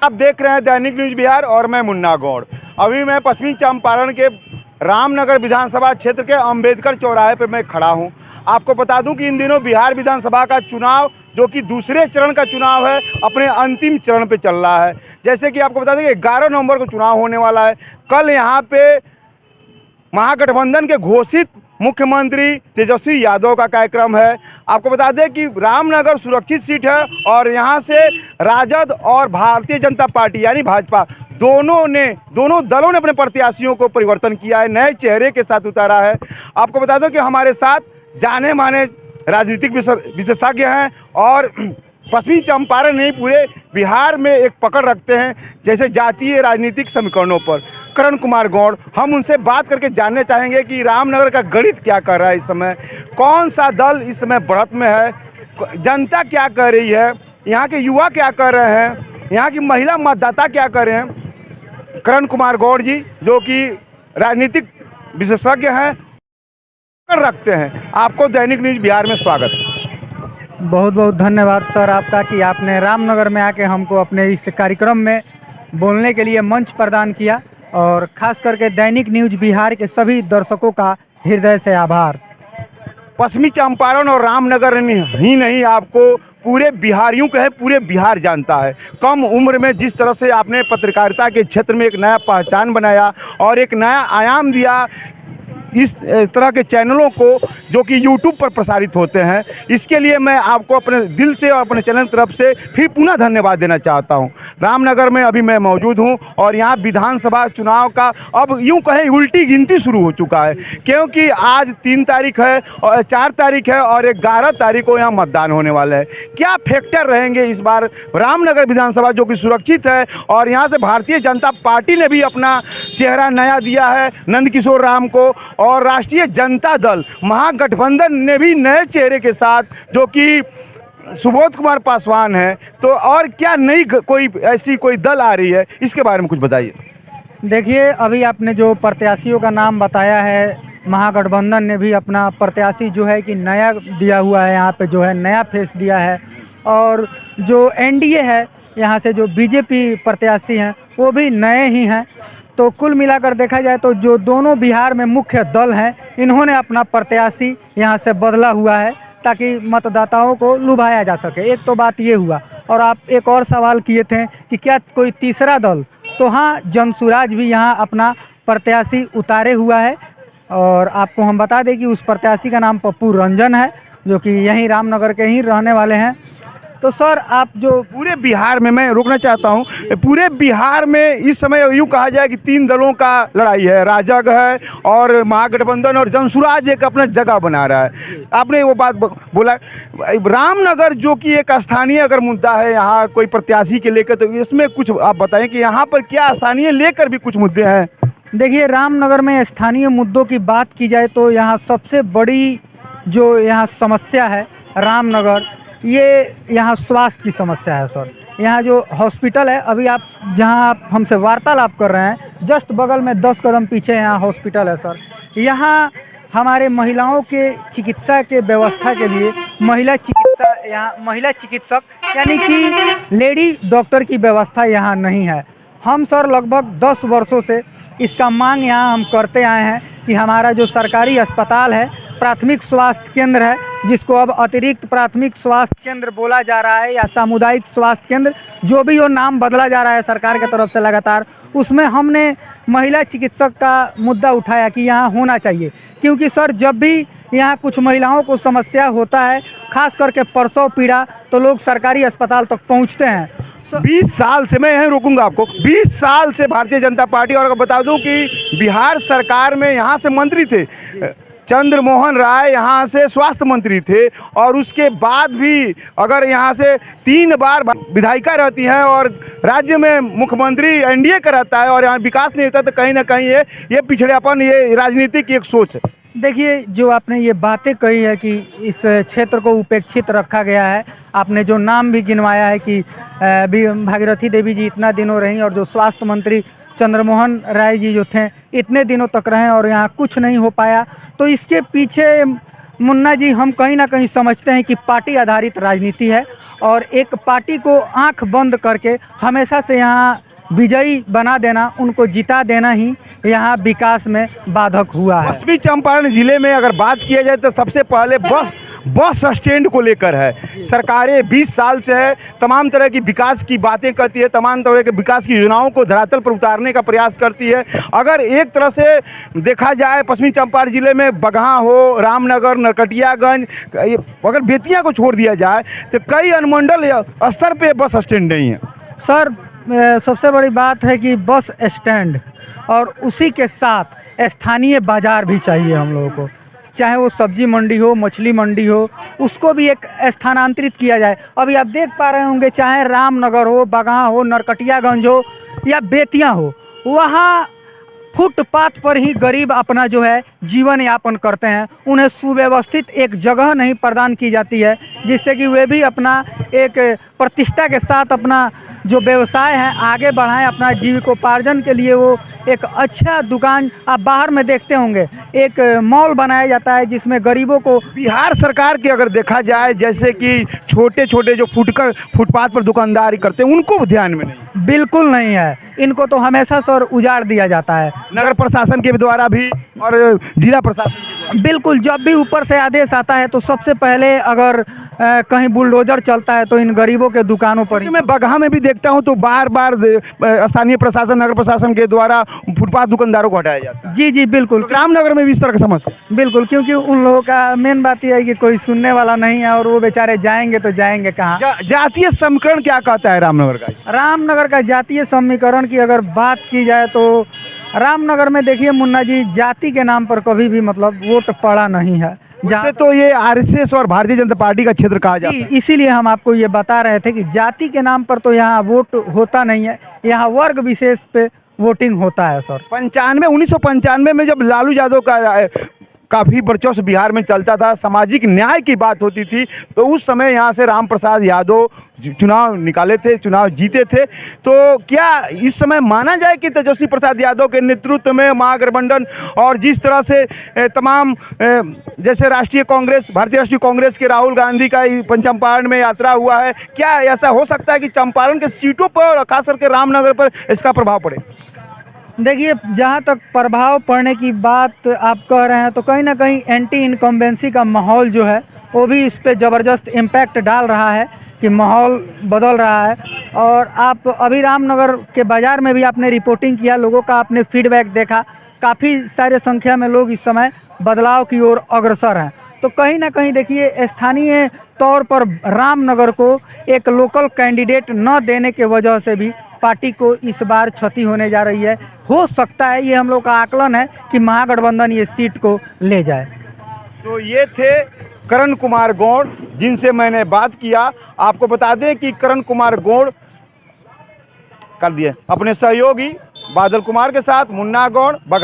आप देख रहे हैं दैनिक न्यूज बिहार और मैं मुन्ना गौड़। अभी मैं पश्चिमी चंपारण के रामनगर विधानसभा क्षेत्र के अंबेडकर चौराहे पर मैं खड़ा हूं। आपको बता दूं कि इन दिनों बिहार विधानसभा का चुनाव, जो कि दूसरे चरण का चुनाव है, अपने अंतिम चरण पे चल रहा है। जैसे कि आपको बता दें कि 11 नवंबर को चुनाव होने वाला है। कल यहाँ पे महागठबंधन के घोषित मुख्यमंत्री तेजस्वी यादव का कार्यक्रम है। आपको बता दें कि रामनगर सुरक्षित सीट है और यहाँ से राजद और भारतीय जनता पार्टी यानी भाजपा दोनों दलों ने अपने प्रत्याशियों को परिवर्तन किया है, नए चेहरे के साथ उतारा है। आपको बता दो कि हमारे साथ जाने माने राजनीतिक विशेषज्ञ हैं और पश्चिमी चंपारण नहीं पूरे बिहार में एक पकड़ रखते हैं जैसे जातीय राजनीतिक समीकरणों पर। करण कुमार गौड़, हम उनसे बात करके जानने चाहेंगे कि रामनगर का गणित क्या कर रहा है इस समय, कौन सा दल इस समय बढ़त में है, जनता क्या कर रही है, यहाँ के युवा क्या कर रहे हैं, यहाँ की महिला मतदाता क्या कर रहे हैं। करण कुमार गौड़ जी, जो कि राजनीतिक विशेषज्ञ हैं, रखते हैं। आपको दैनिक न्यूज बिहार में स्वागत है। बहुत बहुत धन्यवाद सर आपका कि आपने रामनगर में आके हमको अपने इस कार्यक्रम में बोलने के लिए मंच प्रदान किया, और ख़ास करके दैनिक न्यूज बिहार के सभी दर्शकों का हृदय से आभार। पश्चिमी चंपारण और रामनगर ही नहीं, आपको पूरे बिहार, यूँ कहे पूरे बिहार जानता है। कम उम्र में जिस तरह से आपने पत्रकारिता के क्षेत्र में एक नया पहचान बनाया और एक नया आयाम दिया इस तरह के चैनलों को जो कि YouTube पर प्रसारित होते हैं, इसके लिए मैं आपको अपने दिल से और अपने चैनल तरफ से फिर पुनः धन्यवाद देना चाहता हूं। रामनगर में अभी मैं मौजूद हूं और यहां विधानसभा चुनाव का अब यूं कहें उल्टी गिनती शुरू हो चुका है, क्योंकि आज 3 तारीख है और 4 तारीख है और 11 तारीख को यहां मतदान होने वाला है। क्या फैक्टर रहेंगे इस बार रामनगर विधानसभा, जो कि सुरक्षित है, और यहाँ से भारतीय जनता पार्टी ने भी अपना चेहरा नया दिया है नंदकिशोर राम को, और राष्ट्रीय जनता दल महागठबंधन ने भी नए चेहरे के साथ, जो कि सुबोध कुमार पासवान है, तो और क्या नई कोई ऐसी कोई दल आ रही है, इसके बारे में कुछ बताइए। देखिए, अभी आपने जो प्रत्याशियों का नाम बताया है, महागठबंधन ने भी अपना प्रत्याशी जो है कि नया दिया हुआ है, यहाँ पे जो है नया फेस दिया है, और जो एनडीए है यहाँ से जो बीजेपी प्रत्याशी हैं वो भी नए ही हैं। तो कुल मिलाकर देखा जाए तो जो दोनों बिहार में मुख्य दल हैं, इन्होंने अपना प्रत्याशी यहाँ से बदला हुआ है ताकि मतदाताओं को लुभाया जा सके। एक तो बात ये हुआ, और आप एक और सवाल किए थे कि क्या कोई तीसरा दल, तो हाँ, जनसुराज भी यहाँ अपना प्रत्याशी उतारे हुआ है, और आपको हम बता दें कि उस प्रत्याशी का नाम पप्पू रंजन है, जो कि यहीं रामनगर के ही रहने वाले हैं। तो सर, आप जो पूरे बिहार में, मैं रोकना चाहता हूं, पूरे बिहार में इस समय यूँ कहा जाए कि 3 दलों का लड़ाई है, राजग है और महागठबंधन, और जनसुराज एक अपना जगह बना रहा है। आपने वो बात बोला, रामनगर जो कि एक स्थानीय अगर मुद्दा है यहाँ कोई प्रत्याशी के लेकर, तो इसमें कुछ आप बताएं कि यहाँ पर क्या स्थानीय लेकर भी कुछ मुद्दे हैं। देखिए, रामनगर में स्थानीय मुद्दों की बात की जाए तो यहाँ सबसे बड़ी जो यहाँ समस्या है रामनगर, ये यहाँ स्वास्थ्य की समस्या है सर। यहाँ जो हॉस्पिटल है, अभी आप जहाँ आप हमसे वार्तालाप कर रहे हैं, जस्ट बगल में 10 कदम पीछे यहाँ हॉस्पिटल है सर। यहाँ हमारे महिलाओं के चिकित्सा के व्यवस्था के लिए महिला चिकित्सक यानी कि लेडी डॉक्टर की व्यवस्था यहाँ नहीं है। हम सर लगभग 10 वर्षों से इसका मांग यहाँ हम करते आए हैं कि हमारा जो सरकारी अस्पताल है, प्राथमिक स्वास्थ्य केंद्र है, जिसको अब अतिरिक्त प्राथमिक स्वास्थ्य केंद्र बोला जा रहा है या सामुदायिक स्वास्थ्य केंद्र, जो भी वो नाम बदला जा रहा है सरकार की तरफ से लगातार, उसमें हमने महिला चिकित्सक का मुद्दा उठाया कि यहाँ होना चाहिए। क्योंकि सर, जब भी यहाँ कुछ महिलाओं को समस्या होता है, खास करके प्रसव पीड़ा, तो लोग सरकारी अस्पताल तक पहुँचते हैं। 20 साल से, मैं यहीं रोकूंगा आपको, 20 साल से भारतीय जनता पार्टी, और बता दूं कि बिहार सरकार में यहाँ से मंत्री थे चंद्रमोहन राय, यहाँ से स्वास्थ्य मंत्री थे, और उसके बाद भी अगर यहाँ से 3 बार विधायिका रहती हैं और राज्य में मुख्यमंत्री एनडीए का रहता है और यहाँ विकास नहीं होता, तो कहीं ना कहीं ये पिछड़ेपन, ये राजनीतिक एक सोच है। देखिए, जो आपने ये बातें कही है कि इस क्षेत्र को उपेक्षित रखा गया है, आपने जो नाम भी गिनवाया है कि भागीरथी देवी जी इतना दिनों रहीं, और जो स्वास्थ्य मंत्री चंद्रमोहन राय जी जो थे इतने दिनों तक रहे और यहाँ कुछ नहीं हो पाया, तो इसके पीछे मुन्ना जी, हम कहीं ना कहीं समझते हैं कि पार्टी आधारित राजनीति है और एक पार्टी को आंख बंद करके हमेशा से यहाँ विजयी बना देना, उनको जिता देना ही यहाँ विकास में बाधक हुआ है। पश्चिमी चंपारण जिले में अगर बात किया जाए तो सबसे पहले बस स्टैंड को लेकर है। सरकारें 20 साल से है, तमाम तरह की विकास की बातें करती है, तमाम तरह के विकास की योजनाओं को धरातल पर उतारने का प्रयास करती है। अगर एक तरह से देखा जाए पश्चिमी चंपारण जिले में बगहा हो, रामनगर, नरकटियागंज, अगर बेतिया को छोड़ दिया जाए तो कई अनुमंडल स्तर पे बस स्टैंड नहीं है। सर, सबसे बड़ी बात है कि बस स्टैंड और उसी के साथ स्थानीय बाज़ार भी चाहिए हम लोगों को, चाहे वो सब्जी मंडी हो, मछली मंडी हो, उसको भी एक स्थानांतरित किया जाए। अभी आप देख पा रहे होंगे, चाहे रामनगर हो, बगहा हो, नरकटियागंज हो या बेतिया हो, वहाँ फुटपाथ पर ही गरीब अपना जो है जीवन यापन करते हैं। उन्हें सुव्यवस्थित एक जगह नहीं प्रदान की जाती है जिससे कि वे भी अपना एक प्रतिष्ठा के साथ अपना जो व्यवसाय है आगे बढ़ाएं, अपना जीविकोपार्जन के लिए वो एक अच्छा दुकान, आप बाहर में देखते होंगे एक मॉल बनाया जाता है जिसमें गरीबों को। बिहार सरकार की अगर देखा जाए, जैसे कि छोटे छोटे जो फुटपाथ पर दुकानदारी करते हैं उनको ध्यान में नहीं, बिल्कुल नहीं है। इनको तो हमेशा सर उजाड़ दिया जाता है, नगर प्रशासन के द्वारा भी और जिला प्रशासन। बिल्कुल, जब भी ऊपर से आदेश आता है तो सबसे पहले अगर कहीं बुलडोजर चलता है तो इन गरीबों के दुकानों पर ही। मैं बगहा में भी देखता हूं तो बार बार स्थानीय प्रशासन, नगर प्रशासन के द्वारा फुटपाथ दुकानदारों को हटाया जाता है। जी जी बिल्कुल, रामनगर में भी इस तरह की समस्या। बिल्कुल, क्योंकि उन लोगों का मेन बात यह है कि कोई सुनने वाला नहीं है और वो बेचारे जाएंगे तो जाएंगे कहाँ। जातीय समीकरण क्या कहता है रामनगर का? रामनगर का जातीय समीकरण की अगर बात की जाए तो रामनगर में देखिए मुन्ना जी, जाति के नाम पर कभी भी मतलब वोट पड़ा नहीं है। जहाँ तो ये आरएसएस और भारतीय जनता पार्टी का क्षेत्र कहा जाता है। इसीलिए हम आपको ये बता रहे थे कि जाति के नाम पर तो यहाँ वोट होता नहीं है, यहाँ वर्ग विशेष पे वोटिंग होता है सर। 1995 में जब लालू यादव का काफ़ी वर्चस्व बिहार में चलता था, सामाजिक न्याय की बात होती थी, तो उस समय यहाँ से राम प्रसाद यादव चुनाव निकाले थे, चुनाव जीते थे। तो क्या इस समय माना जाए कि तेजस्वी प्रसाद यादव के नेतृत्व में महागठबंधन और जिस तरह से तमाम जैसे राष्ट्रीय कांग्रेस, भारतीय राष्ट्रीय कांग्रेस के राहुल गांधी का चंपारण में यात्रा हुआ है, क्या ऐसा हो सकता है कि चंपारण के सीटों पर और खास करके रामनगर पर इसका प्रभाव पड़े? देखिए, जहाँ तक प्रभाव पड़ने की बात आप कह रहे हैं तो कहीं ना कहीं एंटी इनकम्बेंसी का माहौल जो है वो भी इस पर ज़बरदस्त इम्पैक्ट डाल रहा है कि माहौल बदल रहा है। और आप अभी रामनगर के बाज़ार में भी आपने रिपोर्टिंग किया, लोगों का आपने फीडबैक देखा, काफ़ी सारे संख्या में लोग इस समय बदलाव की ओर अग्रसर हैं। तो कहीं ना कहीं देखिए, स्थानीय तौर पर रामनगर को एक लोकल कैंडिडेट न देने के वजह से भी पार्टी को इस बार क्षति होने जा रही है। हो सकता है, ये हम लोग का आकलन है कि महागठबंधन ये सीट को ले जाए। तो ये थे करण कुमार गौड़ जिनसे मैंने बात किया। आपको बता दें कि करण कुमार गौड़ कर दिए अपने सहयोगी बादल कुमार के साथ, मुन्ना गौड़, बगहा।